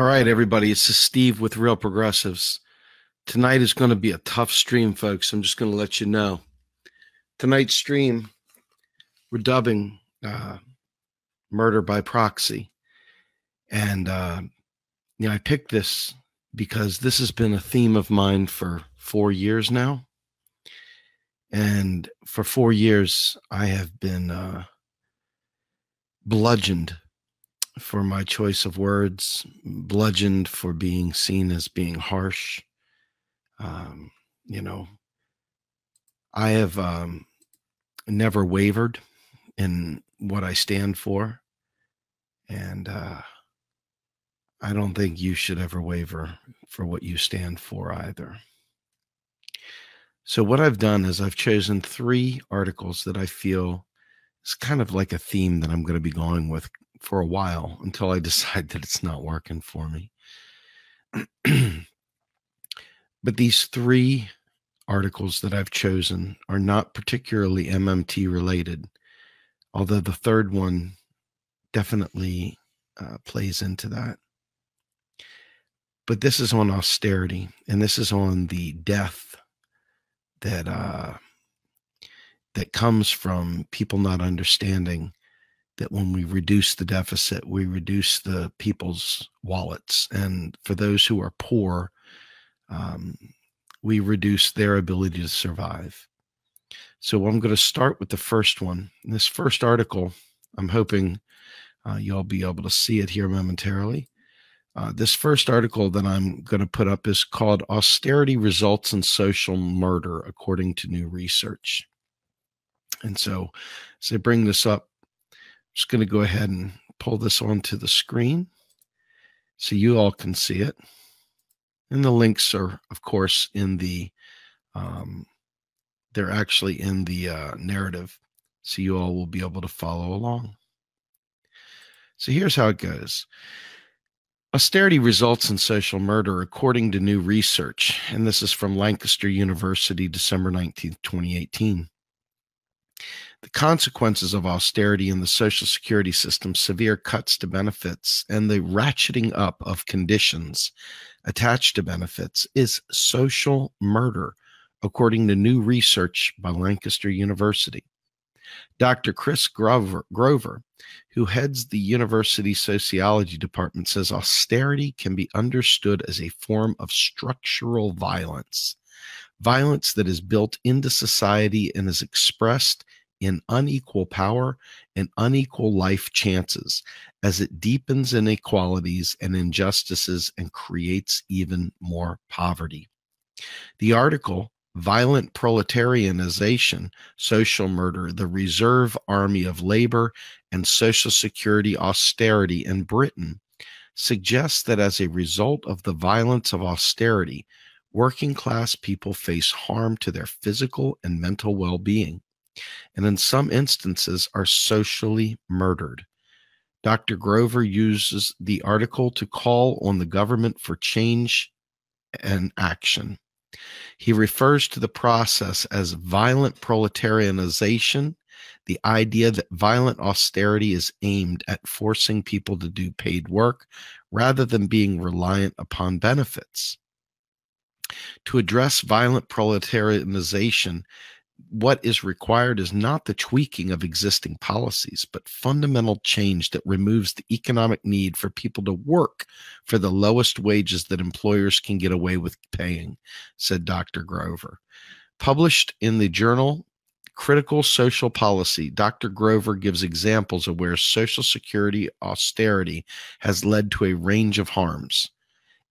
right, everybody. This is Steve with Real Progressives. Tonight is going to be a tough stream, folks. I'm just going to let you know. Tonight's stream, we're dubbing Murder by Proxy. And, I picked this because this has been a theme of mine for 4 years now. And for 4 years, I have been bludgeoned for my choice of words, bludgeoned for being seen as being harsh. I have never wavered in what I stand for. And I don't think you should ever waver for what you stand for either. So what I've done is I've chosen 3 articles that I feel is kind of like a theme that I'm going to be going with for a while until I decide that it's not working for me. But these 3 articles that I've chosen are not particularly MMT related, although the third one definitely plays into that. But this is on austerity, and this is on the death that comes from people not understanding that when we reduce the deficit, we reduce the people's wallets. And for those who are poor, we reduce their ability to survive. So I'm going to start with the first one. In this first article, I'm hoping you'll be able to see it here momentarily. This first article that I'm going to put up is called Austerity Results in Social Murder, According to New Research. And so as I bring this up, I'm just going to go ahead and pull this onto the screen so you all can see it. And the links are, of course, in the, they're actually in the narrative, so you all will be able to follow along. So here's how it goes. Austerity results in social murder, according to new research. And this is from Lancaster University, December 19th, 2018. The consequences of austerity in the Social Security system, severe cuts to benefits, and the ratcheting up of conditions attached to benefits is social murder, according to new research by Lancaster University. Dr. Chris Grover, who heads the university sociology department, says austerity can be understood as a form of structural violence, violence that is built into society and is expressed in unequal power and unequal life chances as it deepens inequalities and injustices and creates even more poverty. The article, Violent Proletarianization, Social Murder, the Reserve Army of Labor, and Social Security Austerity in Britain, suggests that as a result of the violence of austerity, working class people face harm to their physical and mental well-being, and in some instances are socially murdered. Dr. Grover uses the article to call on the government for change and action. He refers to the process as violent proletarianization, the idea that violent austerity is aimed at forcing people to do paid work rather than being reliant upon benefits. To address violent proletarianization, what is required is not the tweaking of existing policies, but fundamental change that removes the economic need for people to work for the lowest wages that employers can get away with paying, said Dr. Grover. Published in the journal Critical Social Policy, Dr. Grover gives examples of where Social Security austerity has led to a range of harms.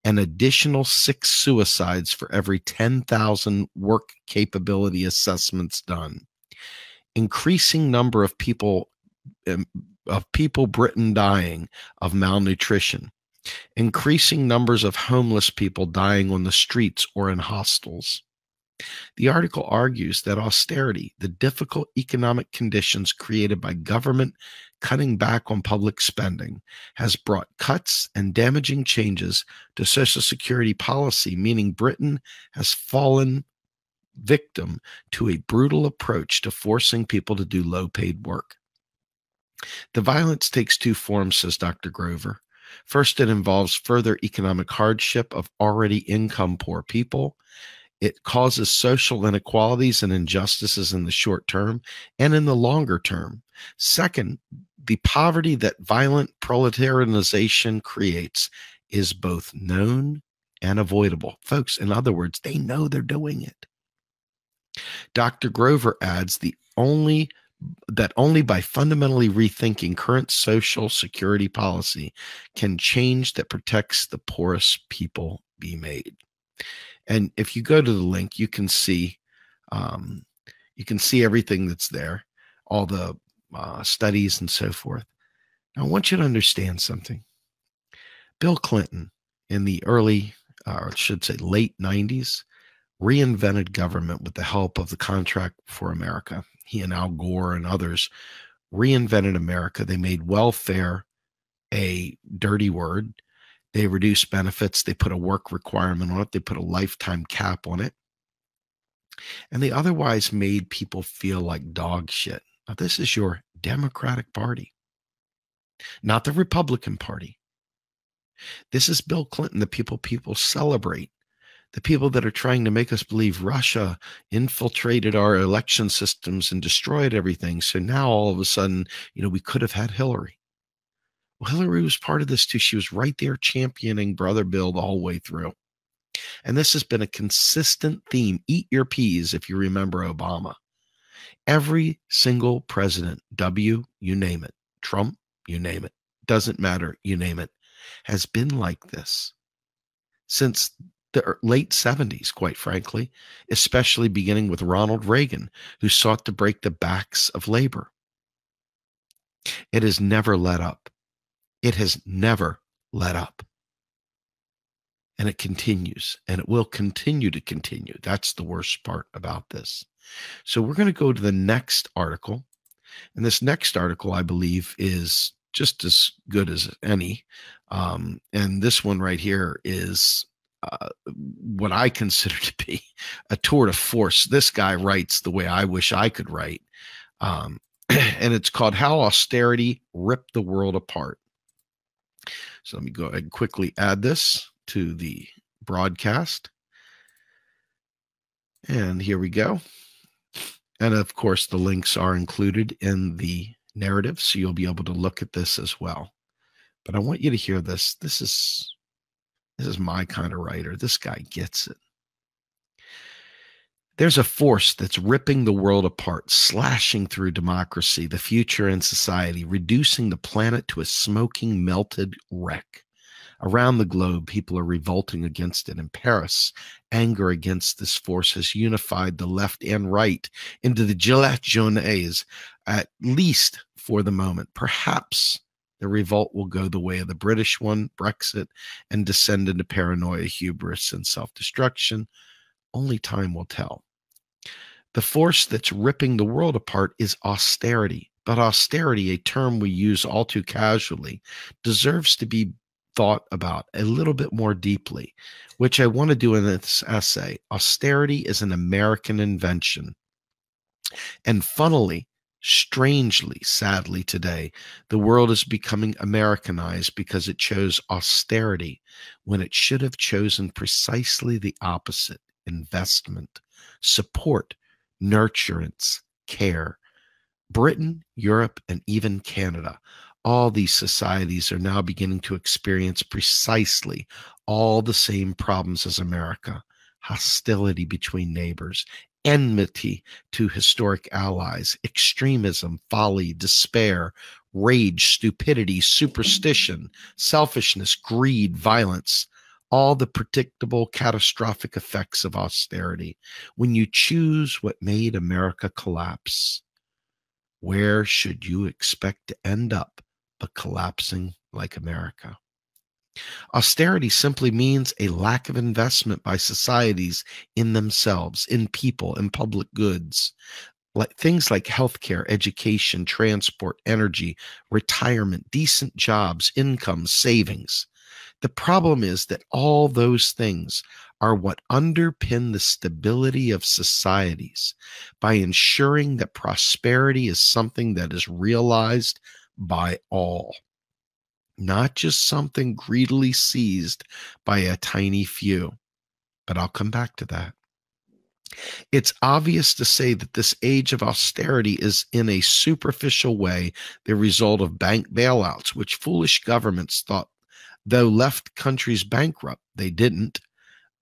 An additional 6 suicides for every 10,000 work capability assessments done. Increasing number of people Britain dying of malnutrition. Increasing numbers of homeless people dying on the streets or in hostels. The article argues that austerity, the difficult economic conditions created by government cutting back on public spending, has brought cuts and damaging changes to Social Security policy, meaning Britain has fallen victim to a brutal approach to forcing people to do low-paid work. The violence takes 2 forms, says Dr. Grover. First, it involves further economic hardship of already income poor people. It causes social inequalities and injustices in the short term and in the longer term. Second, the poverty that violent proletarianization creates is both known and avoidable. Folks, in other words, they know they're doing it. Dr. Grover adds only by fundamentally rethinking current social security policy can change that protects the poorest people be made. And if you go to the link, you can see everything that's there, all the studies and so forth. Now, I want you to understand something. Bill Clinton, in the early, or I should say late 90s, reinvented government with the help of the Contract for America. He and Al Gore and others reinvented America. They made welfare a dirty word. They reduced benefits. They put a work requirement on it. They put a lifetime cap on it. And they otherwise made people feel like dog shit. Now, this is your Democratic Party, not the Republican Party. This is Bill Clinton, the people celebrate. The people that are trying to make us believe Russia infiltrated our election systems and destroyed everything. So now all of a sudden, we could have had Hillary. Well, Hillary was part of this too. She was right there championing Brother Bill the whole way through. And this has been a consistent theme. Eat your peas if you remember Obama. Every single president, you name it, Trump, you name it, doesn't matter, you name it, has been like this since the late 70s, quite frankly, especially beginning with Ronald Reagan, who sought to break the backs of labor. It has never let up. It has never let up. And it continues, and it will continue to continue. That's the worst part about this. So we're going to go to the next article. And this next article, I believe, is just as good as any. And this one right here is what I consider to be a tour de force. This guy writes the way I wish I could write. And it's called How Austerity Ripped the World Apart. So let me go ahead and quickly add this to the broadcast. And here we go. And of course, the links are included in the narrative, so you'll be able to look at this as well. But I want you to hear this. This is my kind of writer. This guy gets it. There's a force that's ripping the world apart, slashing through democracy, the future, and society, reducing the planet to a smoking, melted wreck. Around the globe, people are revolting against it. In Paris, anger against this force has unified the left and right into the gilets jaunes, at least for the moment. Perhaps the revolt will go the way of the British one, Brexit, and descend into paranoia, hubris, and self-destruction. Only time will tell. The force that's ripping the world apart is austerity. But austerity, a term we use all too casually, deserves to be thought about a little bit more deeply, which I want to do in this essay. Austerity is an American invention. And funnily, strangely, sadly today, the world is becoming Americanized because it chose austerity when it should have chosen precisely the opposite: investment, support, nurturance, care. Britain, Europe, and even Canada, all these societies are now beginning to experience precisely all the same problems as America: hostility between neighbors, enmity to historic allies, extremism, folly, despair, rage, stupidity, superstition, selfishness, greed, violence, all the predictable catastrophic effects of austerity. When you choose what made America collapse, where should you expect to end up but collapsing like America? Austerity simply means a lack of investment by societies in themselves, in people, in public goods. Things like healthcare, education, transport, energy, retirement, decent jobs, income, savings. The problem is that all those things are what underpin the stability of societies by ensuring that prosperity is something that is realized by all. not just something greedily seized by a tiny few. But I'll come back to that. It's obvious to say that this age of austerity is in a superficial way the result of bank bailouts, which foolish governments thought, though left countries bankrupt, they didn't,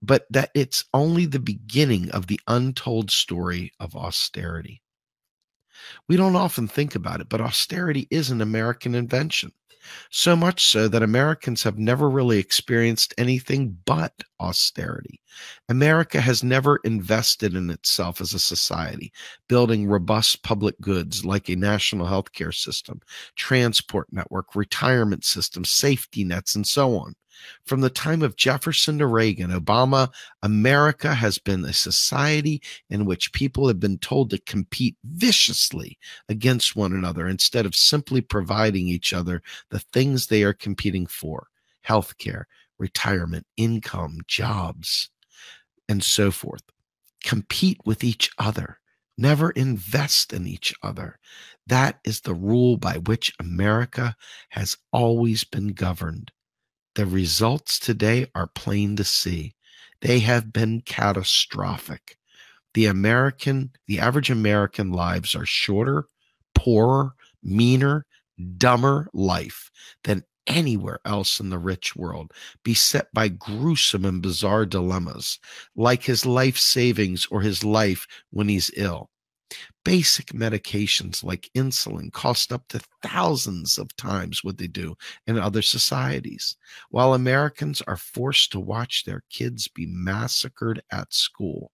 but that it's only the beginning of the untold story of austerity. We don't often think about it, but austerity is an American invention. So much so that Americans have never really experienced anything but austerity. America has never invested in itself as a society, building robust public goods like a national healthcare system, transport network, retirement system, safety nets, and so on. From the time of Jefferson to Reagan, Obama, America has been a society in which people have been told to compete viciously against one another instead of simply providing each other the things they are competing for: healthcare, retirement, income, jobs, and so forth. Compete with each other. Never invest in each other. That is the rule by which America has always been governed. The results today are plain to see. They have been catastrophic. The average American lives are shorter, poorer, meaner, dumber life than anywhere else in the rich world, beset by gruesome and bizarre dilemmas, like his life savings or his life when he's ill. Basic medications like insulin cost up to thousands of times what they do in other societies, while Americans are forced to watch their kids be massacred at school.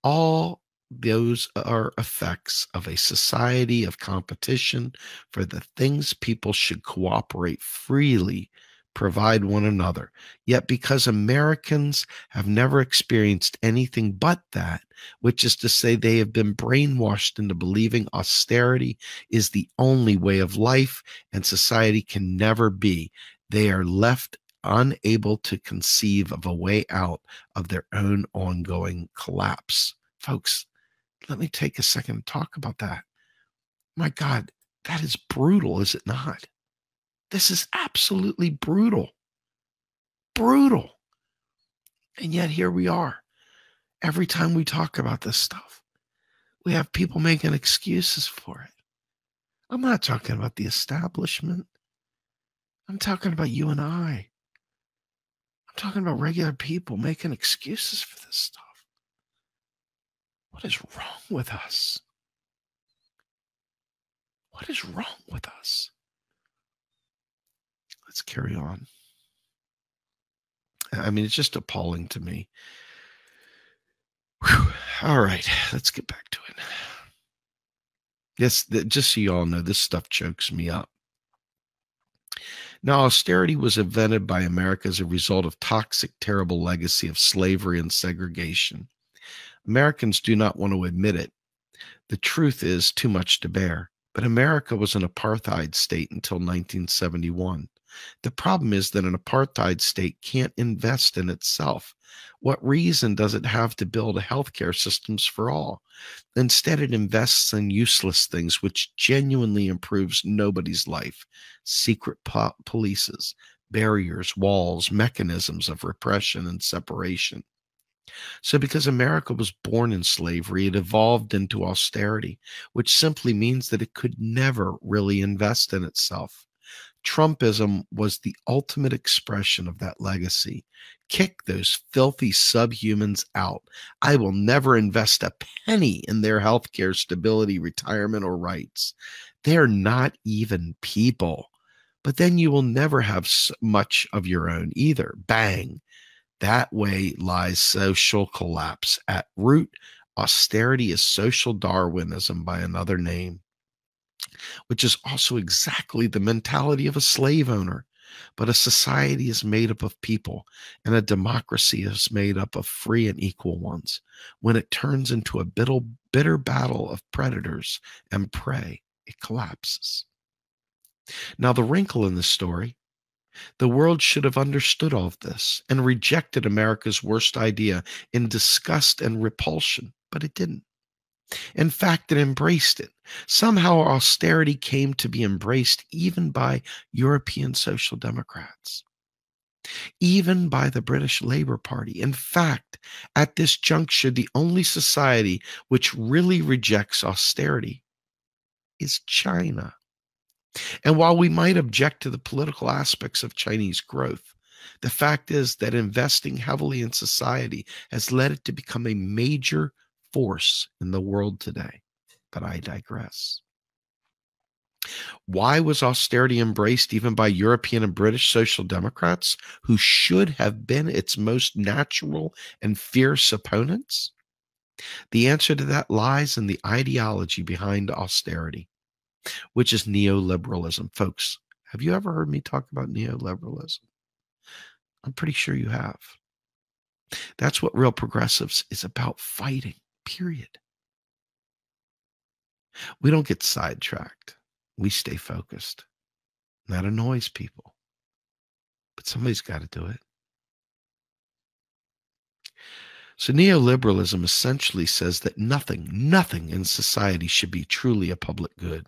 All those are effects of a society of competition for the things people should cooperate freely, provide one another. Yet because Americans have never experienced anything but that, which is to say they have been brainwashed into believing austerity is the only way of life and society can never be, they are left unable to conceive of a way out of their own ongoing collapse. Folks, let me take a second to talk about that. My God, that is brutal, is it not? This is absolutely brutal. Brutal. And yet here we are. Every time we talk about this stuff, we have people making excuses for it. I'm not talking about the establishment. I'm talking about you and I. I'm talking about regular people making excuses for this stuff. What is wrong with us? What is wrong with us? Let's carry on. I mean, it's just appalling to me. Whew. All right, let's get back to it. Yes, just so you all know, this stuff chokes me up. Now, austerity was invented by America as a result of toxic, terrible legacy of slavery and segregation. Americans do not want to admit it. The truth is too much to bear. But America was an apartheid state until 1971. The problem is that an apartheid state can't invest in itself. What reason does it have to build healthcare systems for all? Instead, it invests in useless things, which genuinely improves nobody's life. Secret polices, barriers, walls, mechanisms of repression and separation. So because America was born in slavery, it evolved into austerity, which simply means that it could never really invest in itself. Trumpism was the ultimate expression of that legacy. Kick those filthy subhumans out. I will never invest a penny in their healthcare, stability, retirement, or rights. They're not even people. But then you will never have much of your own either. Bang. That way lies social collapse. At root, austerity is social Darwinism by another name, which is also exactly the mentality of a slave owner. But a society is made up of people, and a democracy is made up of free and equal ones. When it turns into a bitter battle of predators and prey, it collapses. Now, the wrinkle in this story, the world should have understood all of this and rejected America's worst idea in disgust and repulsion, but it didn't. In fact, it embraced it. Somehow, austerity came to be embraced even by European social democrats, even by the British Labour Party. In fact, at this juncture, the only society which really rejects austerity is China. And while we might object to the political aspects of Chinese growth, the fact is that investing heavily in society has led it to become a major force in the world today. But I digress. Why was austerity embraced even by European and British social democrats, who should have been its most natural and fierce opponents? The answer to that lies in the ideology behind austerity, which is neoliberalism. Folks, have you ever heard me talk about neoliberalism? I'm pretty sure you have. That's what real progressives is about fighting, period. We don't get sidetracked. We stay focused. That annoys people, but somebody's got to do it. So neoliberalism essentially says that nothing in society should be truly a public good.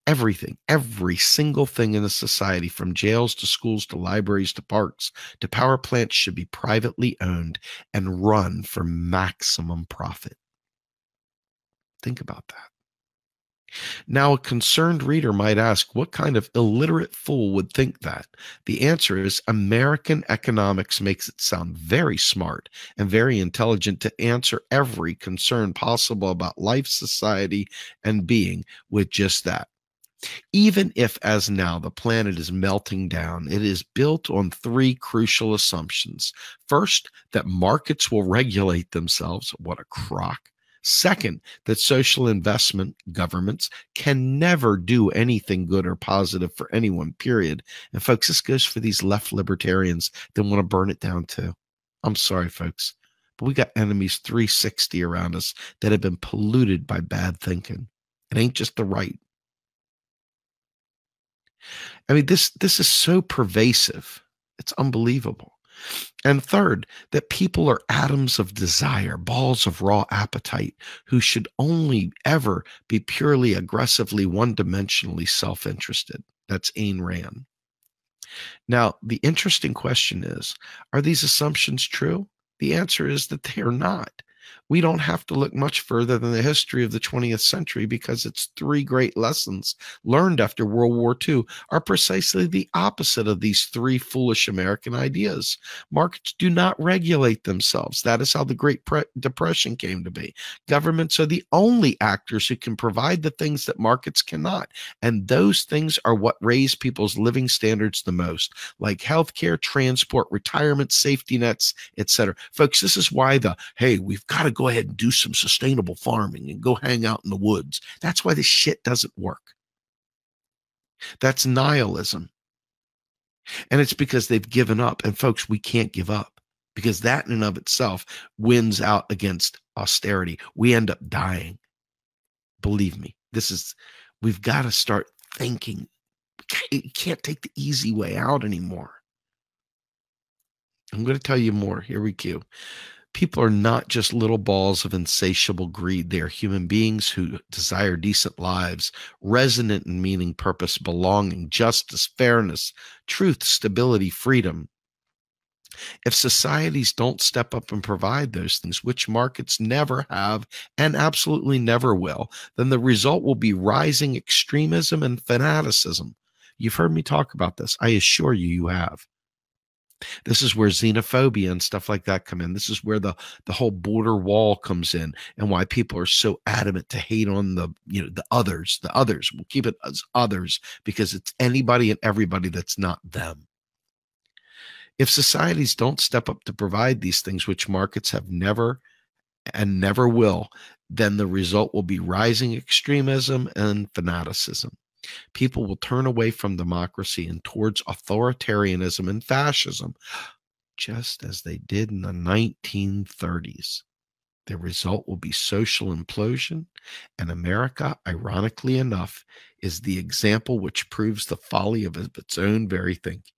Everything, every single thing in a society, from jails to schools to libraries to parks to power plants, should be privately owned and run for maximum profit. Think about that. Now, a concerned reader might ask, what kind of illiterate fool would think that? The answer is American economics makes it sound very smart and very intelligent to answer every concern possible about life, society, and being with just that. Even if, as now, the planet is melting down, it is built on three crucial assumptions. First, that markets will regulate themselves. What a crock. Second, that social investment governments can never do anything good or positive for anyone, period. And folks, this goes for these left libertarians that want to burn it down too. I'm sorry, folks, but we got enemies 360 around us that have been polluted by bad thinking. It ain't just the right. I mean, this is so pervasive. It's unbelievable. And third, that people are atoms of desire, balls of raw appetite, who should only ever be purely, aggressively, one-dimensionally self-interested. That's Ayn Rand. Now, the interesting question is, are these assumptions true? The answer is that they are not. We don't have to look much further than the history of the 20th century, because its three great lessons learned after World War II are precisely the opposite of these three foolish American ideas. Markets do not regulate themselves. That is how the Great Depression came to be. Governments are the only actors who can provide the things that markets cannot. And those things are what raise people's living standards the most, like healthcare, transport, retirement, safety nets, etc. Folks, this is why hey, we've got to go ahead and do some sustainable farming and go hang out in the woods. That's why this shit doesn't work. That's nihilism. And it's because they've given up. And folks, we can't give up, because that in and of itself wins out against austerity. We end up dying. Believe me, we've got to start thinking. You can't take the easy way out anymore. I'm going to tell you more. Here we go. People are not just little balls of insatiable greed. They are human beings who desire decent lives, resonant in meaning, purpose, belonging, justice, fairness, truth, stability, freedom. If societies don't step up and provide those things, which markets never have and absolutely never will, then the result will be rising extremism and fanaticism. You've heard me talk about this. I assure you, you have. This is where xenophobia and stuff like that come in. This is where the whole border wall comes in, and why people are so adamant to hate on the others. The others, we'll keep it as others, because it's anybody and everybody that's not them. If societies don't step up to provide these things, which markets have never and never will, then the result will be rising extremism and fanaticism. People will turn away from democracy and towards authoritarianism and fascism, just as they did in the 1930s. The result will be social implosion, and America, ironically enough, is the example which proves the folly of its own very thinking.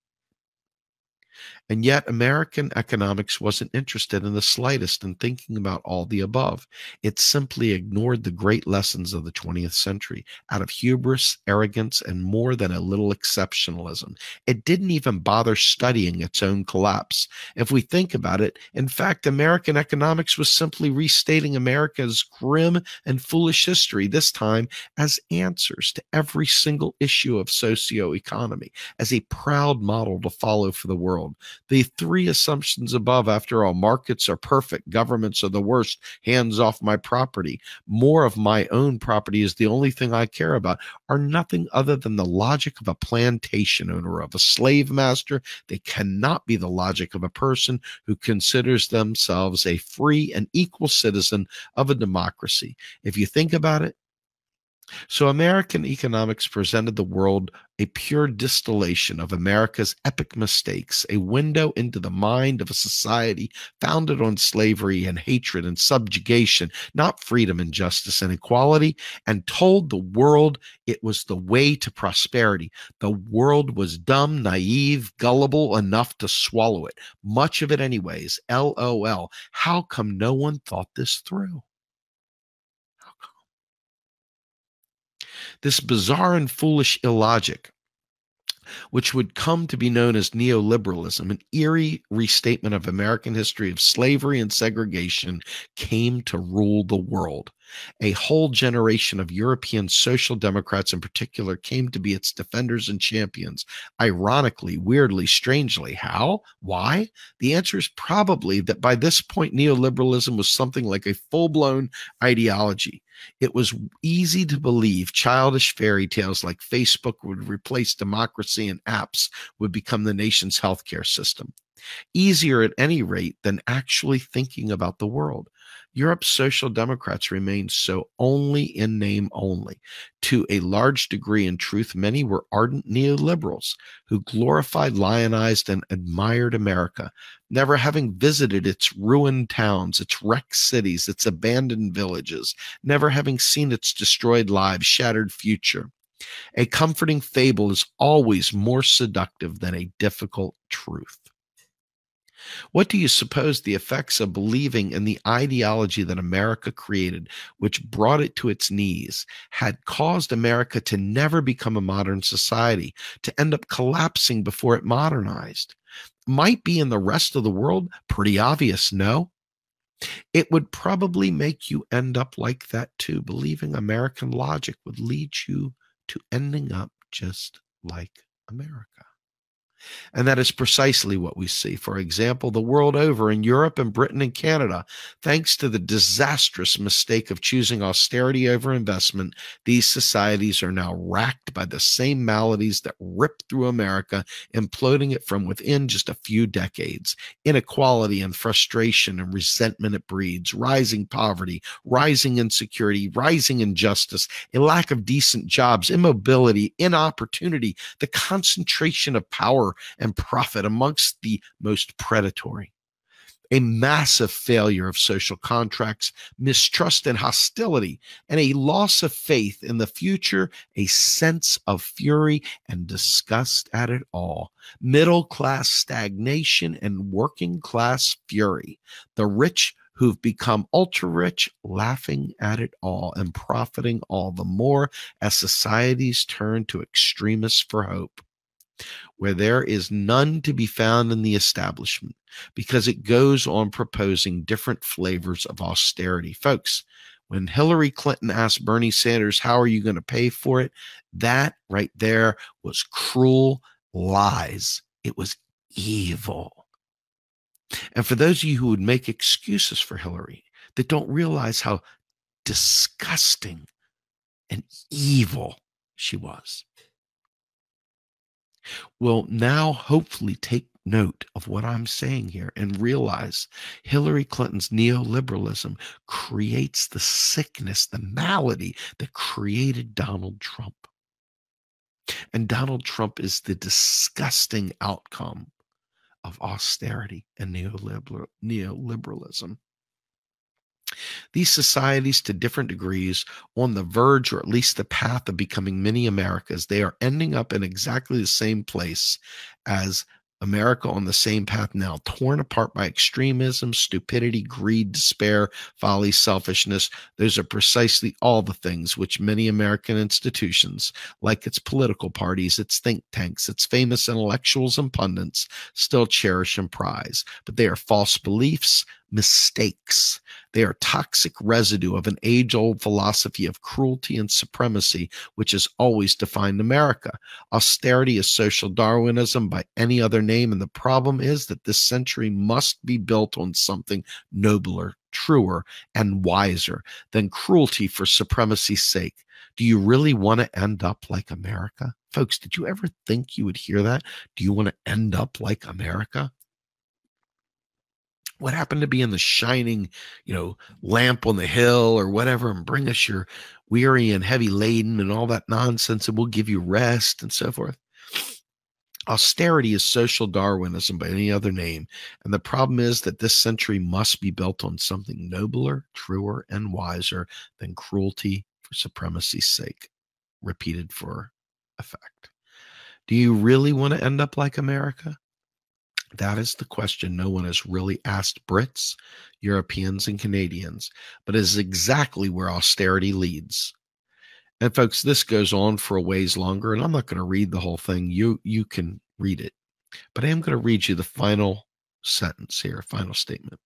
And yet, American economics wasn't interested in the slightest in thinking about all the above. It simply ignored the great lessons of the 20th century out of hubris, arrogance, and more than a little exceptionalism. It didn't even bother studying its own collapse. If we think about it, in fact, American economics was simply restating America's grim and foolish history, this time as answers to every single issue of socioeconomy, as a proud model to follow for the world. The three assumptions above, after all: markets are perfect, governments are the worst, hands off my property, more of my own property is the only thing I care about, are nothing other than the logic of a plantation owner, of a slave master. They cannot be the logic of a person who considers themselves a free and equal citizen of a democracy. If you think about it, so American economics presented the world a pure distillation of America's epic mistakes, a window into the mind of a society founded on slavery and hatred and subjugation, not freedom and justice and equality, and told the world it was the way to prosperity. The world was dumb, naive, gullible enough to swallow it. Much of it anyways. LOL. How come no one thought this through? This bizarre and foolish illogic, which would come to be known as neoliberalism, an eerie restatement of American history of slavery and segregation, came to rule the world. A whole generation of European social democrats in particular came to be its defenders and champions. Ironically, weirdly, strangely. How? Why? The answer is probably that by this point, neoliberalism was something like a full-blown ideology. It was easy to believe childish fairy tales like Facebook would replace democracy and apps would become the nation's healthcare system. Easier at any rate than actually thinking about the world. Europe's social democrats remained so only in name only. To a large degree, in truth, many were ardent neoliberals who glorified, lionized, and admired America, never having visited its ruined towns, its wrecked cities, its abandoned villages, never having seen its destroyed lives, shattered future. A comforting fable is always more seductive than a difficult truth. What do you suppose the effects of believing in the ideology that America created, which brought it to its knees, had caused America to never become a modern society, to end up collapsing before it modernized? Might be in the rest of the world pretty obvious, no? It would probably make you end up like that too. Believing American logic would lead you to ending up just like America. And that is precisely what we see, for example, the world over in Europe and Britain and Canada. Thanks to the disastrous mistake of choosing austerity over investment, these societies are now racked by the same maladies that ripped through America, imploding it from within just a few decades. Inequality and frustration and resentment it breeds, rising poverty, rising insecurity, rising injustice, a lack of decent jobs, immobility, inopportunity, the concentration of power and profit amongst the most predatory. A massive failure of social contracts, mistrust and hostility, and a loss of faith in the future, a sense of fury and disgust at it all. Middle class stagnation and working class fury. The rich who've become ultra rich, laughing at it all and profiting all the more as societies turn to extremists for hope, where there is none to be found in the establishment, because it goes on proposing different flavors of austerity. Folks, when Hillary Clinton asked Bernie Sanders, how are you going to pay for it? That right there was cruel lies. It was evil. And for those of you who would make excuses for Hillary, that don't realize how disgusting and evil she was, will now hopefully take note of what I'm saying here and realize Hillary Clinton's neoliberalism creates the sickness, the malady that created Donald Trump. And Donald Trump is the disgusting outcome of austerity and neoliberalism. These societies, to different degrees, on the verge or at least the path of becoming mini Americas, they are ending up in exactly the same place as America on the same path now, torn apart by extremism, stupidity, greed, despair, folly, selfishness. Those are precisely all the things which many American institutions, like its political parties, its think tanks, its famous intellectuals and pundits, still cherish and prize. But they are false beliefs, mistakes. They are toxic residue of an age-old philosophy of cruelty and supremacy, which has always defined America. Austerity is social Darwinism by any other name, and the problem is that this century must be built on something nobler, truer, and wiser than cruelty for supremacy's sake. Do you really want to end up like America? Folks, did you ever think you would hear that? Do you want to end up like America? What happened to being the shining, lamp on the hill or whatever, and bring us your weary and heavy laden and all that nonsense, and we'll give you rest and so forth? Austerity is social Darwinism by any other name, and the problem is that this century must be built on something nobler, truer, and wiser than cruelty for supremacy's sake, repeated for effect. Do you really want to end up like America? That is the question no one has really asked Brits, Europeans, and Canadians, but is exactly where austerity leads. And folks, this goes on for a ways longer, and I'm not going to read the whole thing. You can read it. But I am going to read you the final sentence here, final statement.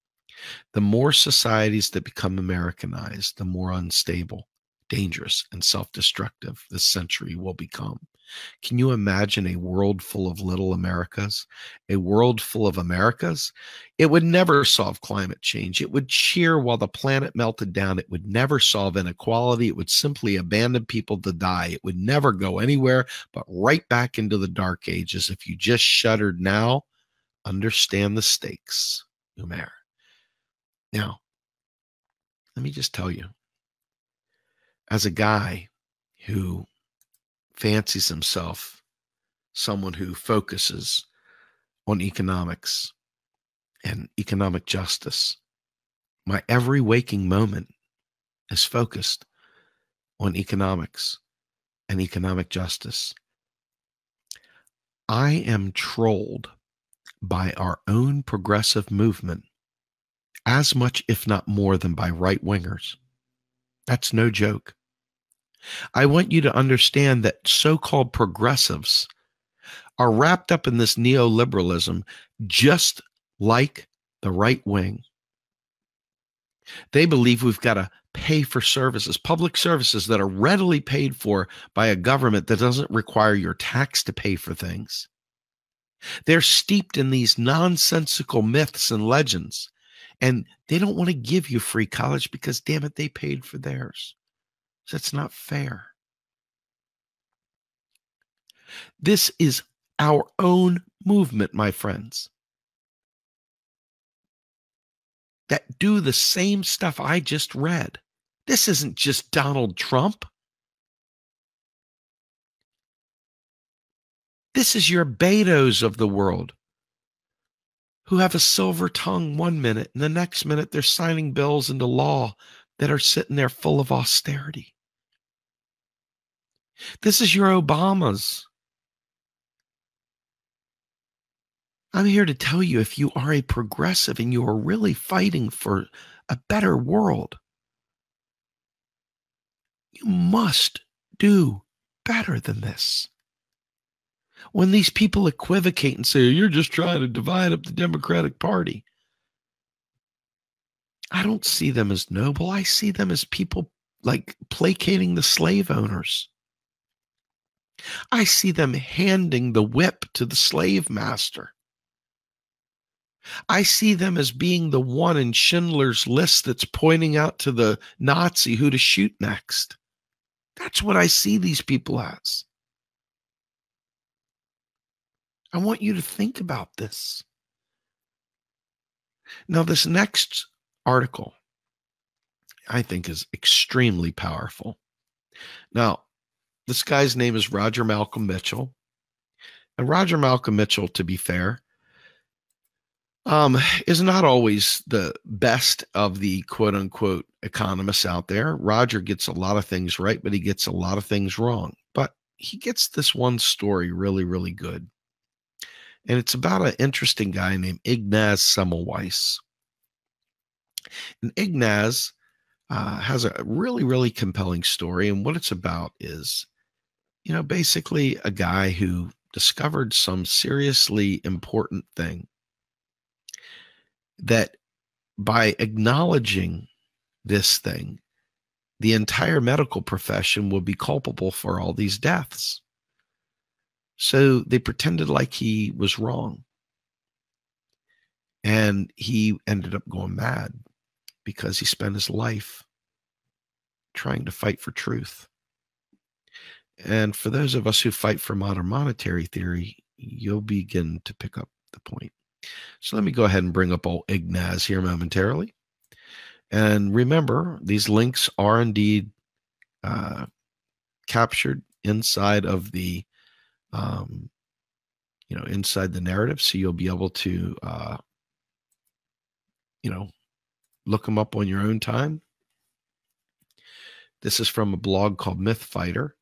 The more societies that become Americanized, the more unstable, dangerous, and self-destructive this century will become. Can you imagine a world full of little Americas? A world full of Americas? It would never solve climate change. It would cheer while the planet melted down. It would never solve inequality. It would simply abandon people to die. It would never go anywhere but right back into the dark ages. If you just shuddered now, understand the stakes, Umair. Now, let me just tell you, as a guy who fancies himself someone who focuses on economics and economic justice, my every waking moment is focused on economics and economic justice. I am trolled by our own progressive movement as much, if not more, than by right-wingers. That's no joke. I want you to understand that so-called progressives are wrapped up in this neoliberalism just like the right wing. They believe we've got to pay for services, public services that are readily paid for by a government that doesn't require your tax to pay for things. They're steeped in these nonsensical myths and legends, and they don't want to give you free college because, damn it, they paid for theirs. That's not fair. This is our own movement, my friends, that do the same stuff I just read. This isn't just Donald Trump. This is your Betos of the world who have a silver tongue one minute, and the next minute they're signing bills into law that are sitting there full of austerity. This is your Obamas. I'm here to tell you, if you are a progressive and you are really fighting for a better world, you must do better than this. When these people equivocate and say, you're just trying to divide up the Democratic Party, I don't see them as noble. I see them as people like placating the slave owners. I see them handing the whip to the slave master. I see them as being the one in Schindler's List that's pointing out to the Nazi who to shoot next. That's what I see these people as. I want you to think about this. Now, this next article, I think, is extremely powerful. Now, this guy's name is Roger Malcolm Mitchell. And Roger Malcolm Mitchell, to be fair, is not always the best of the quote-unquote economists out there. Roger gets a lot of things right, but he gets a lot of things wrong. But he gets this one story really, really good. And it's about an interesting guy named Ignaz Semmelweis. And Ignaz has a really, really compelling story. And what it's about is, basically a guy who discovered some seriously important thing that by acknowledging this thing, the entire medical profession will be culpable for all these deaths. So they pretended like he was wrong. And he ended up going mad because he spent his life trying to fight for truth. And for those of us who fight for modern monetary theory, you'll begin to pick up the point. So let me go ahead and bring up old Ignaz here momentarily. And remember, these links are indeed captured inside of the, inside the narrative. So you'll be able to, look them up on your own time. This is from a blog called Myth Fighter.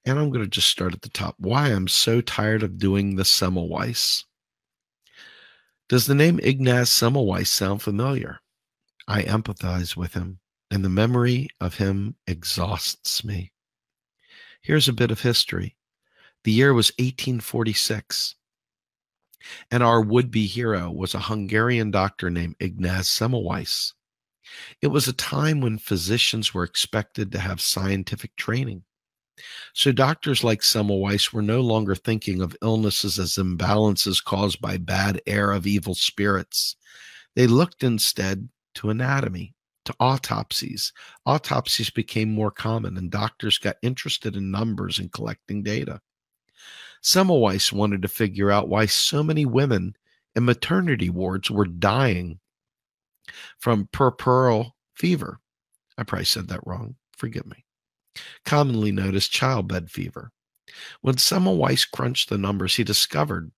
And I'm going to just start at the top. Why I'm so tired of doing the Semmelweis. Does the name Ignaz Semmelweis sound familiar? I empathize with him, and the memory of him exhausts me. Here's a bit of history. The year was 1846, and our would-be hero was a Hungarian doctor named Ignaz Semmelweis. It was a time when physicians were expected to have scientific training. So doctors like Semmelweis were no longer thinking of illnesses as imbalances caused by bad air of evil spirits. They looked instead to anatomy, to autopsies. Autopsies became more common, and doctors got interested in numbers and collecting data. Semmelweis wanted to figure out why so many women in maternity wards were dying from puerperal fever. I probably said that wrong. Forgive me. Commonly known as childbed fever. When Semmelweis crunched the numbers, he discovered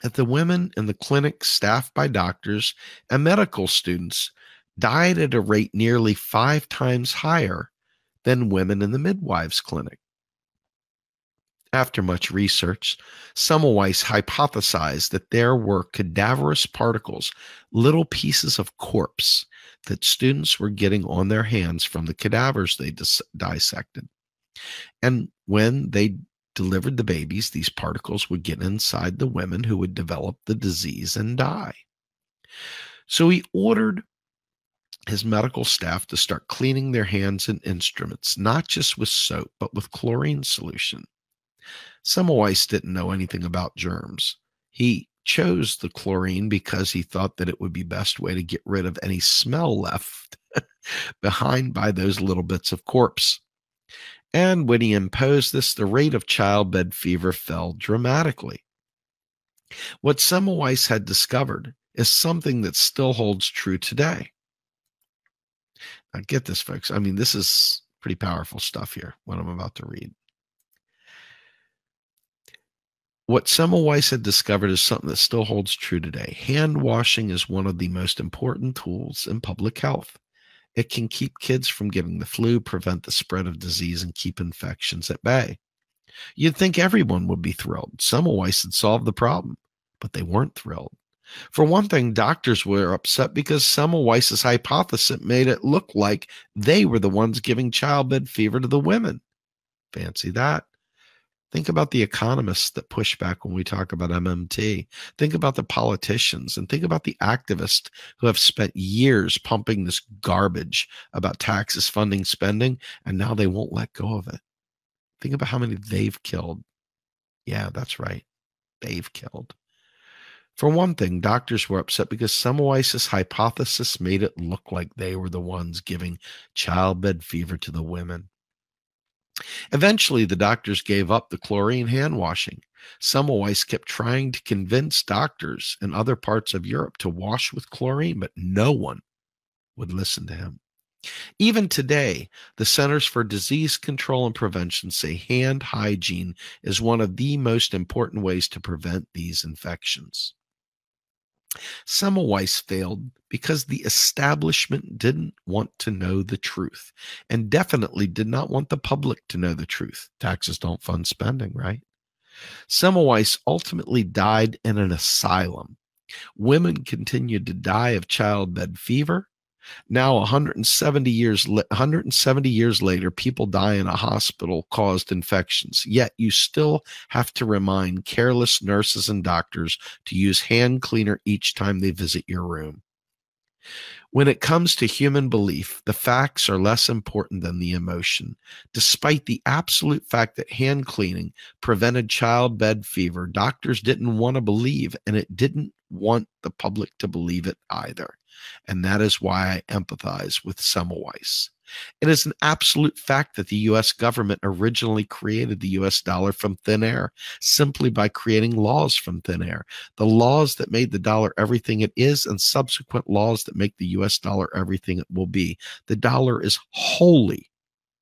that the women in the clinic staffed by doctors and medical students died at a rate nearly 5 times higher than women in the midwives' clinic. After much research, Semmelweis hypothesized that there were cadaverous particles, little pieces of corpse, that students were getting on their hands from the cadavers they dissected. And when they delivered the babies, these particles would get inside the women who would develop the disease and die. So he ordered his medical staff to start cleaning their hands and instruments, not just with soap, but with chlorine solution. Semmelweis didn't know anything about germs. He chose the chlorine because he thought that it would be the best way to get rid of any smell left behind by those little bits of corpse. And when he imposed this, the rate of childbed fever fell dramatically. What Semmelweis had discovered is something that still holds true today. Now get this, folks. I mean, this is pretty powerful stuff here, what I'm about to read. What Semmelweis had discovered is something that still holds true today. Hand washing is one of the most important tools in public health. It can keep kids from getting the flu, prevent the spread of disease, and keep infections at bay. You'd think everyone would be thrilled. Semmelweis had solved the problem, but they weren't thrilled. For one thing, doctors were upset because Semmelweis's hypothesis made it look like they were the ones giving childbed fever to the women. Fancy that. Think about the economists that push back when we talk about MMT. Think about the politicians, and think about the activists who have spent years pumping this garbage about taxes funding spending, and now they won't let go of it. Think about how many they've killed. Yeah, that's right. They've killed. For one thing, doctors were upset because Semmelweis's hypothesis made it look like they were the ones giving childbed fever to the women. Eventually, the doctors gave up the chlorine hand washing. Semmelweis kept trying to convince doctors in other parts of Europe to wash with chlorine, but no one would listen to him. Even today, the Centers for Disease Control and Prevention say hand hygiene is one of the most important ways to prevent these infections. Semmelweis failed because the establishment didn't want to know the truth, and definitely did not want the public to know the truth. Taxes don't fund spending, right? Semmelweis ultimately died in an asylum. Women continued to die of childbed fever. Now, 170 years later, people die in a hospital-caused infections. Yet you still have to remind careless nurses and doctors to use hand cleaner each time they visit your room. When it comes to human belief, the facts are less important than the emotion. Despite the absolute fact that hand cleaning prevented childbed fever, doctors didn't want to believe, and it didn't want the public to believe it either. And that is why I empathize with Semmelweis. It is an absolute fact that the U.S. government originally created the U.S. dollar from thin air, simply by creating laws from thin air. The laws that made the dollar everything it is, and subsequent laws that make the U.S. dollar everything it will be. The dollar is wholly,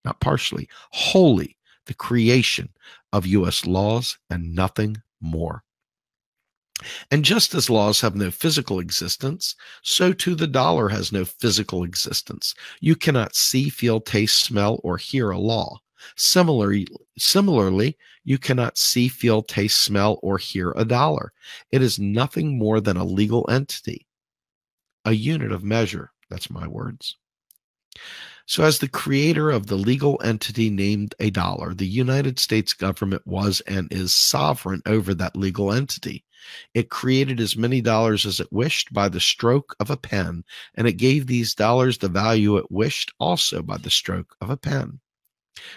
not partially, wholly the creation of U.S. laws and nothing more. And just as laws have no physical existence, so too the dollar has no physical existence. You cannot see, feel, taste, smell, or hear a law. Similarly, you cannot see, feel, taste, smell, or hear a dollar. It is nothing more than a legal entity, a unit of measure. That's my words. So as the creator of the legal entity named a dollar, the United States government was and is sovereign over that legal entity. It created as many dollars as it wished by the stroke of a pen, and it gave these dollars the value it wished also by the stroke of a pen.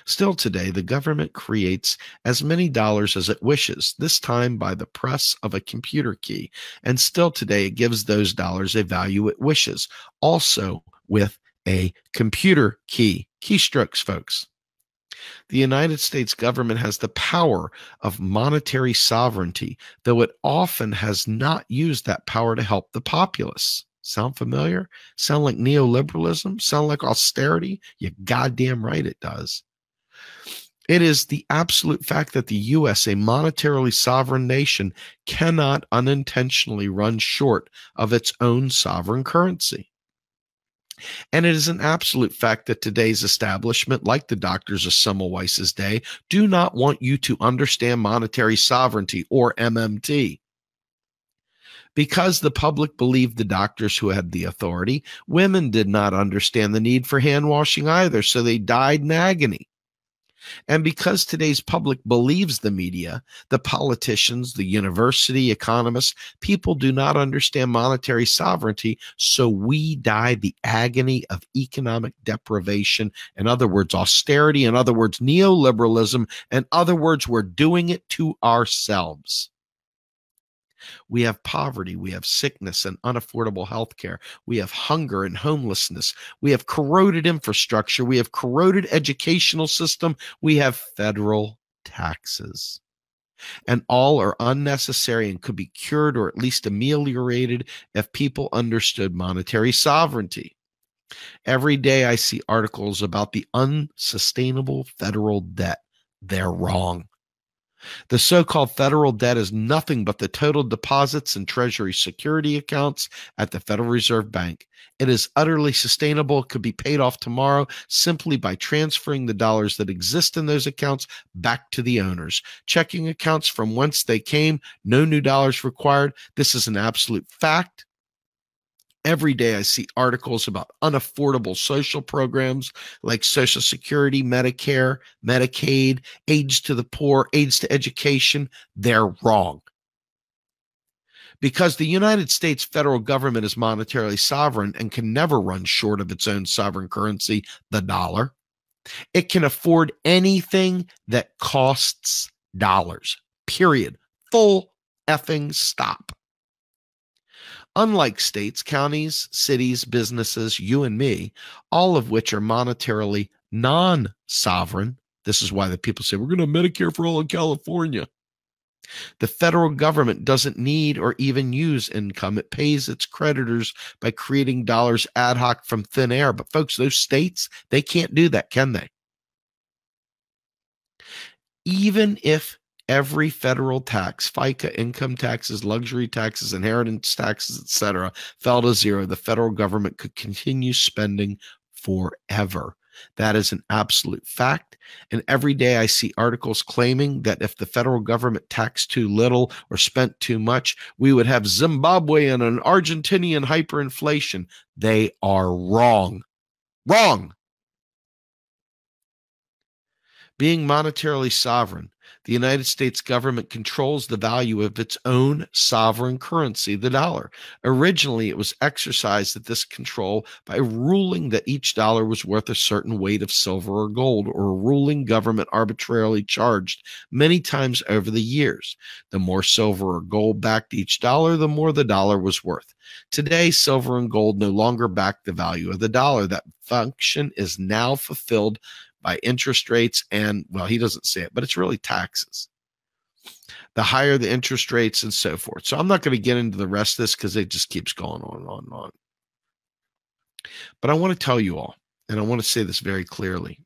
Still today, the government creates as many dollars as it wishes, this time by the press of a computer key, and still today it gives those dollars a value it wishes, also with a computer key. Keystrokes, folks. The United States government has the power of monetary sovereignty, though it often has not used that power to help the populace. Sound familiar? Sound like neoliberalism? Sound like austerity? You're goddamn right it does. It is the absolute fact that the U.S., a monetarily sovereign nation, cannot unintentionally run short of its own sovereign currency. And it is an absolute fact that today's establishment, like the doctors of Semmelweis's day, do not want you to understand monetary sovereignty, or MMT. Because the public believed the doctors who had the authority, women did not understand the need for hand washing either, so they died in agony. And because today's public believes the media, the politicians, the university economists, people do not understand monetary sovereignty, so we die the agony of economic deprivation. In other words, austerity. In other words, neoliberalism. In other words, we're doing it to ourselves. We have poverty, we have sickness and unaffordable health care. We have hunger and homelessness. We have corroded infrastructure. We have corroded educational system. We have federal taxes. And all are unnecessary and could be cured or at least ameliorated if people understood monetary sovereignty. Every day I see articles about the unsustainable federal debt. They're wrong. The so-called federal debt is nothing but the total deposits in Treasury security accounts at the Federal Reserve Bank. It is utterly sustainable. It could be paid off tomorrow simply by transferring the dollars that exist in those accounts back to the owners. Checking accounts from whence they came, no new dollars required. This is an absolute fact. Every day I see articles about unaffordable social programs like Social Security, Medicare, Medicaid, aids to the poor, aids to education. They're wrong. Because the United States federal government is monetarily sovereign and can never run short of its own sovereign currency, the dollar. It can afford anything that costs dollars, period. Full effing stop. Unlike states, counties, cities, businesses, you and me, all of which are monetarily non-sovereign. This is why the people say, we're going to Medicare for all in California. The federal government doesn't need or even use income. It pays its creditors by creating dollars ad hoc from thin air. But folks, those states, they can't do that, can they? Even if every federal tax, FICA, income taxes, luxury taxes, inheritance taxes, etc., fell to zero, the federal government could continue spending forever. That is an absolute fact. And every day I see articles claiming that if the federal government taxed too little or spent too much, we would have Zimbabwe and an Argentinian hyperinflation. They are wrong. Wrong. Being monetarily sovereign, the United States government controls the value of its own sovereign currency, the dollar. Originally, it was exercised at this control by ruling that each dollar was worth a certain weight of silver or gold, or a ruling government arbitrarily charged many times over the years. The more silver or gold backed each dollar, the more the dollar was worth. Today, silver and gold no longer back the value of the dollar. That function is now fulfilled by interest rates and, well, he doesn't say it, but it's really taxes. The higher the interest rates and so forth. So I'm not going to get into the rest of this because it just keeps going on and on and on. But I want to tell you all, and I want to say this very clearly.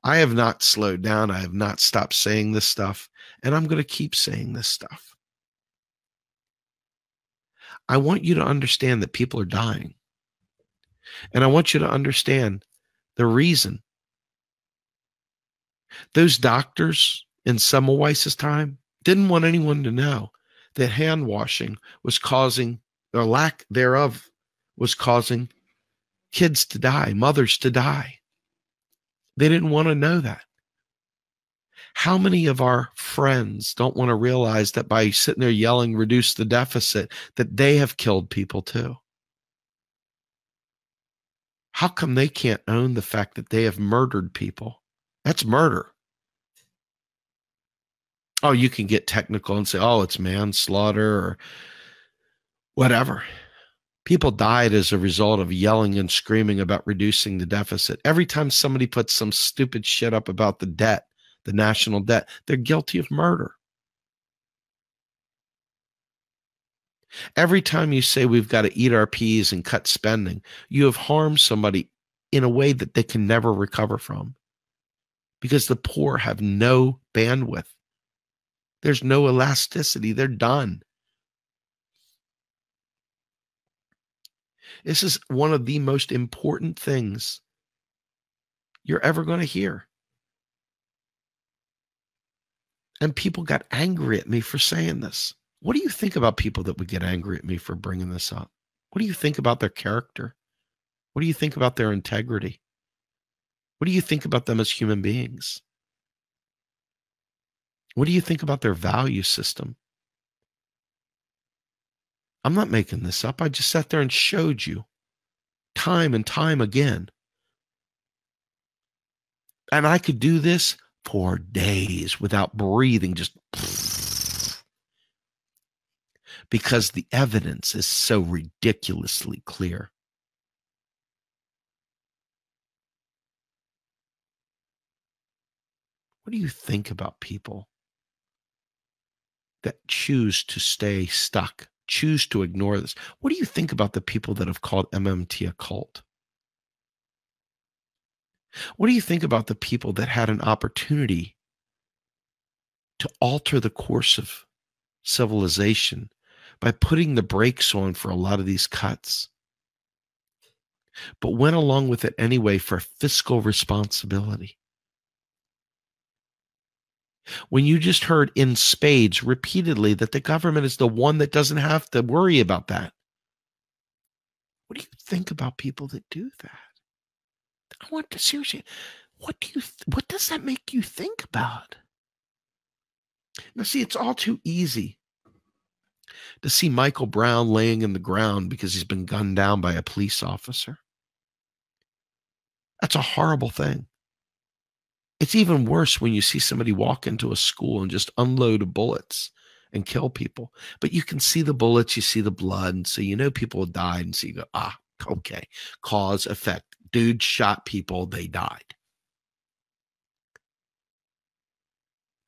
I have not slowed down. I have not stopped saying this stuff, and I'm going to keep saying this stuff. I want you to understand that people are dying. And I want you to understand the reason. Those doctors in Semmelweis's time didn't want anyone to know that hand washing was causing, or lack thereof, was causing kids to die, mothers to die. They didn't want to know that. How many of our friends don't want to realize that by sitting there yelling, reduce the deficit, that they have killed people too? How come they can't own the fact that they have murdered people? That's murder. Oh, you can get technical and say, oh, it's manslaughter or whatever. People died as a result of yelling and screaming about reducing the deficit. Every time somebody puts some stupid shit up about the debt, the national debt, they're guilty of murder. Every time you say we've got to eat our peas and cut spending, you have harmed somebody in a way that they can never recover from, because the poor have no bandwidth. There's no elasticity. They're done. This is one of the most important things you're ever going to hear. And people got angry at me for saying this. What do you think about people that would get angry at me for bringing this up? What do you think about their character? What do you think about their integrity? What do you think about them as human beings? What do you think about their value system? I'm not making this up. I just sat there and showed you time and time again. And I could do this for days without breathing, just because the evidence is so ridiculously clear. What do you think about people that choose to stay stuck, choose to ignore this? What do you think about the people that have called MMT a cult? What do you think about the people that had an opportunity to alter the course of civilization by putting the brakes on for a lot of these cuts, but went along with it anyway for fiscal responsibility? When you just heard in spades repeatedly that the government is the one that doesn't have to worry about that. What do you think about people that do that? I want to seriously, what does that make you think about? Now, see, it's all too easy to see Michael Brown laying in the ground because he's been gunned down by a police officer. That's a horrible thing. It's even worse when you see somebody walk into a school and just unload bullets and kill people. But you can see the bullets, you see the blood, and so you know people died, and so you go, okay, cause, effect. Dude shot people, they died.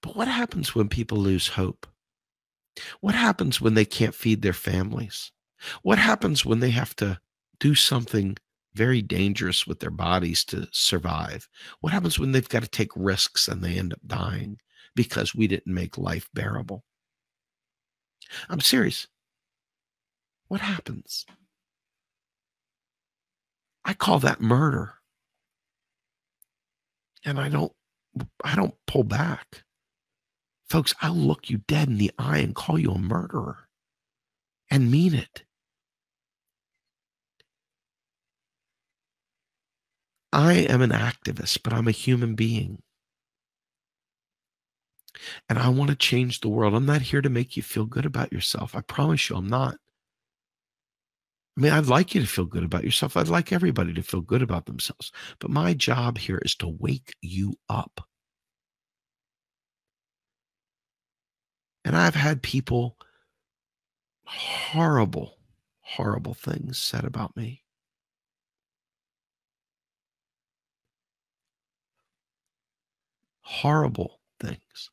But what happens when people lose hope? What happens when they can't feed their families? What happens when they have to do something very dangerous with their bodies to survive? What happens when they've got to take risks and they end up dying because we didn't make life bearable? I'm serious. What happens? I call that murder. And I don't pull back. Folks, I'll look you dead in the eye and call you a murderer and mean it. I am an activist, but I'm a human being. And I want to change the world. I'm not here to make you feel good about yourself. I promise you I'm not. I mean, I'd like you to feel good about yourself. I'd like everybody to feel good about themselves. But my job here is to wake you up. And I've had people, horrible, horrible things said about me. Horrible things.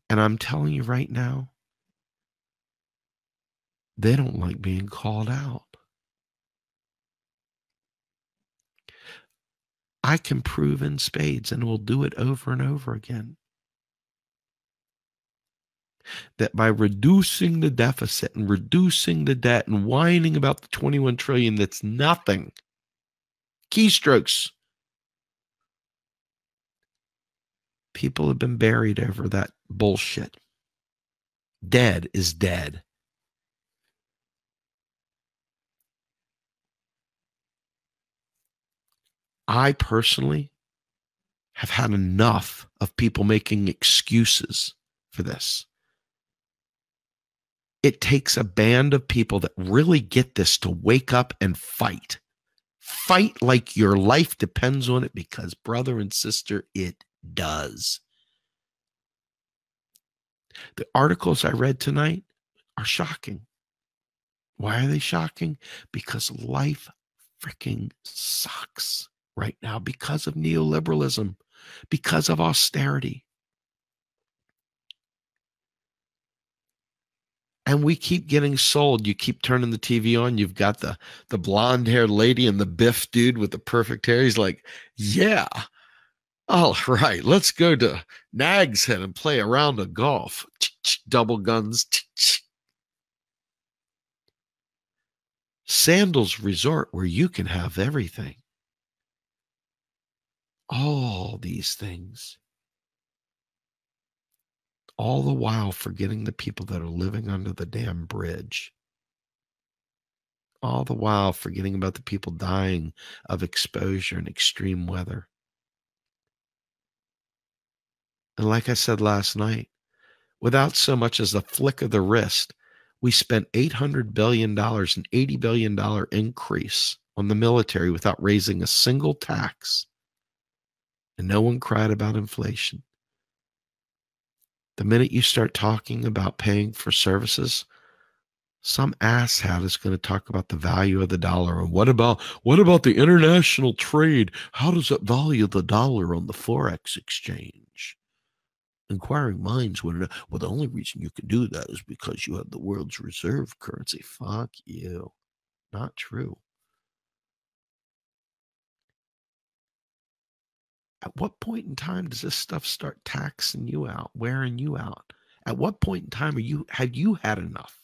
And I'm telling you right now, they don't like being called out. I can prove in spades, and we'll do it over and over again, that by reducing the deficit and reducing the debt and whining about the 21 trillion, that's nothing. Keystrokes. People have been buried over that bullshit. Dead is dead. I personally have had enough of people making excuses for this. It takes a band of people that really get this to wake up and fight. Fight like your life depends on it, because, brother and sister, it does. The articles I read tonight are shocking. Why are they shocking? Because life freaking sucks right now because of neoliberalism, because of austerity. And we keep getting sold. You keep turning the TV on. You've got the blonde-haired lady and the Biff dude with the perfect hair. He's like, yeah, all right, let's go to Nag's Head and play a round of golf. Double guns. Sandals Resort, where you can have everything. All these things. All the while forgetting the people that are living under the damn bridge. All the while forgetting about the people dying of exposure and extreme weather. And like I said last night, without so much as a flick of the wrist, we spent $800 billion, an $80 billion increase on the military without raising a single tax. And no one cried about inflation. The minute you start talking about paying for services, some asshat is going to talk about the value of the dollar. And what about the international trade? How does it value the dollar on the Forex exchange? Inquiring minds want to know, well, the only reason you can do that is because you have the world's reserve currency. Fuck you. Not true. At what point in time does this stuff start taxing you out, wearing you out? At what point in time have you had enough?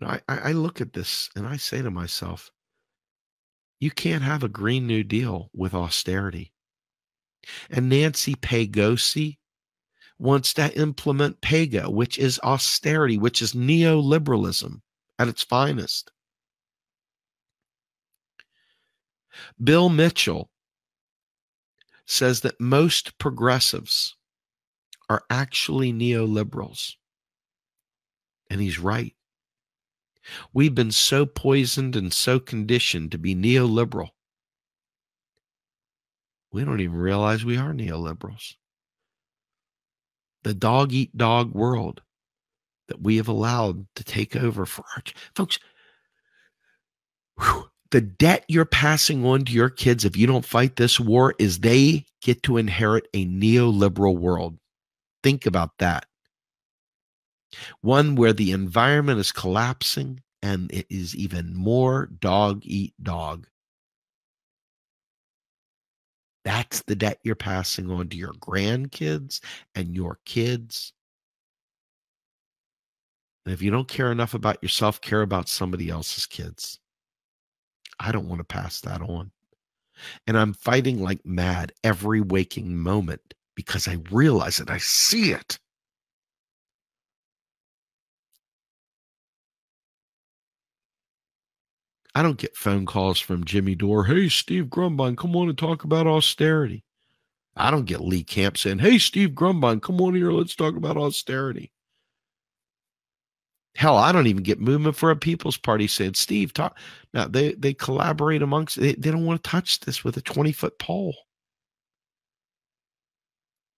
I look at this and I say to myself, you can't have a Green New Deal with austerity. And Nancy Pelosi wants to implement PAYGO, which is austerity, which is neoliberalism at its finest. Bill Mitchell says that most progressives are actually neoliberals. And he's right. We've been so poisoned and so conditioned to be neoliberal. We don't even realize we are neoliberals. The dog-eat-dog world that we have allowed to take over for our folks. The debt you're passing on to your kids if you don't fight this war is they get to inherit a neoliberal world. Think about that. One where the environment is collapsing and it is even more dog eat dog. That's the debt you're passing on to your grandkids and your kids. And if you don't care enough about yourself, care about somebody else's kids. I don't want to pass that on. And I'm fighting like mad every waking moment because I realize it. I see it. I don't get phone calls from Jimmy Dore. Hey, Steve Grumbine, come on and talk about austerity. I don't get Lee Camp saying, hey, Steve Grumbine, come on here. Let's talk about austerity. Hell, I don't even get Movement for a People's Party saying, Steve, talk. Now, they collaborate amongst, they don't want to touch this with a 20-foot pole.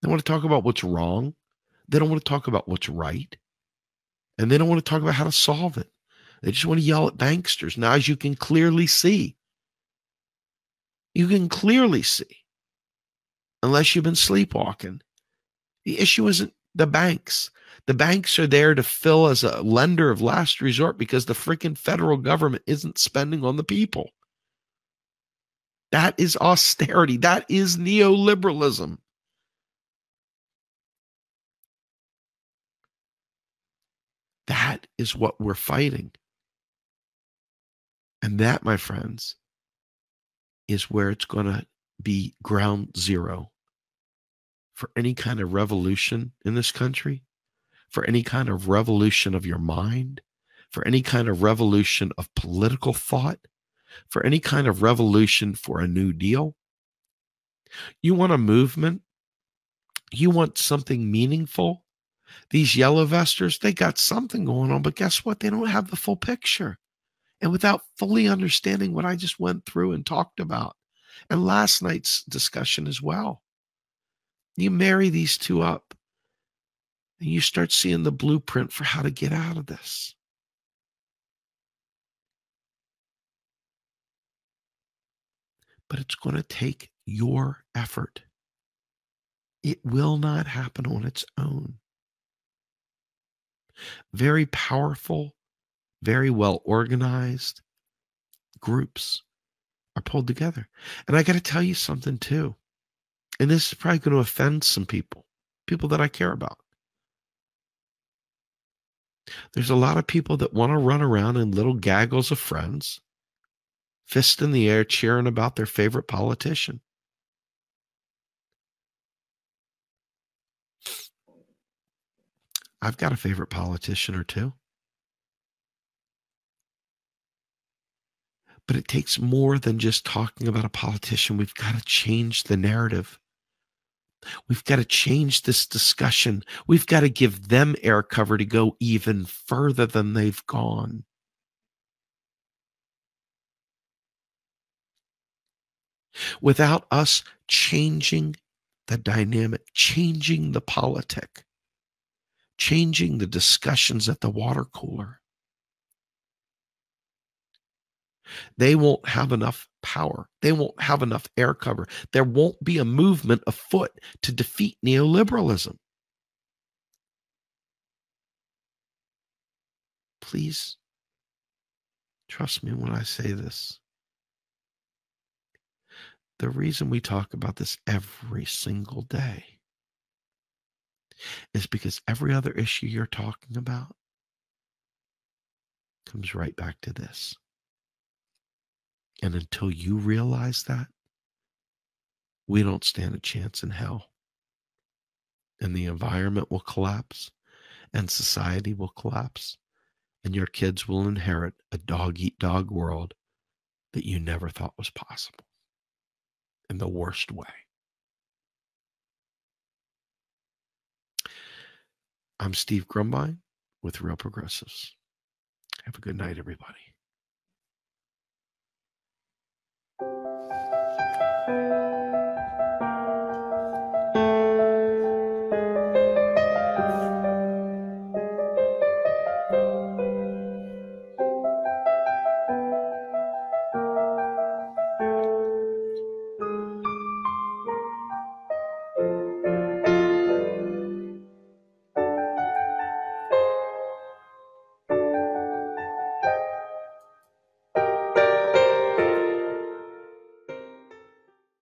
They want to talk about what's wrong. They don't want to talk about what's right. And they don't want to talk about how to solve it. They just want to yell at banksters. Now, as you can clearly see, unless you've been sleepwalking, the issue isn't the banks. The banks are there to fill as a lender of last resort because the freaking federal government isn't spending on the people. That is austerity. That is neoliberalism. That is what we're fighting. And that, my friends, is where it's going to be ground zero for any kind of revolution in this country, for any kind of revolution of your mind, for any kind of revolution of political thought, for any kind of revolution for a New Deal. You want a movement? You want something meaningful? These yellow vesters, they got something going on, but guess what? They don't have the full picture. And without fully understanding what I just went through and talked about, and last night's discussion as well, you marry these two up and you start seeing the blueprint for how to get out of this. But it's going to take your effort. It will not happen on its own. Very powerful, very well organized groups are pulled together. And I got to tell you something too. And this is probably going to offend some people that I care about. There's a lot of people that want to run around in little gaggles of friends, fist in the air, cheering about their favorite politician. I've got a favorite politician or two. But it takes more than just talking about a politician. We've got to change the narrative. We've got to change this discussion. We've got to give them air cover to go even further than they've gone. Without us changing the dynamic, changing the politic, changing the discussions at the water cooler, they won't have enough power. They won't have enough air cover. There won't be a movement afoot to defeat neoliberalism. Please trust me when I say this. The reason we talk about this every single day is because every other issue you're talking about comes right back to this. And until you realize that, we don't stand a chance in hell. And the environment will collapse, and society will collapse, and your kids will inherit a dog-eat-dog world that you never thought was possible in the worst way. I'm Steve Grumbine with Real Progressives. Have a good night, everybody.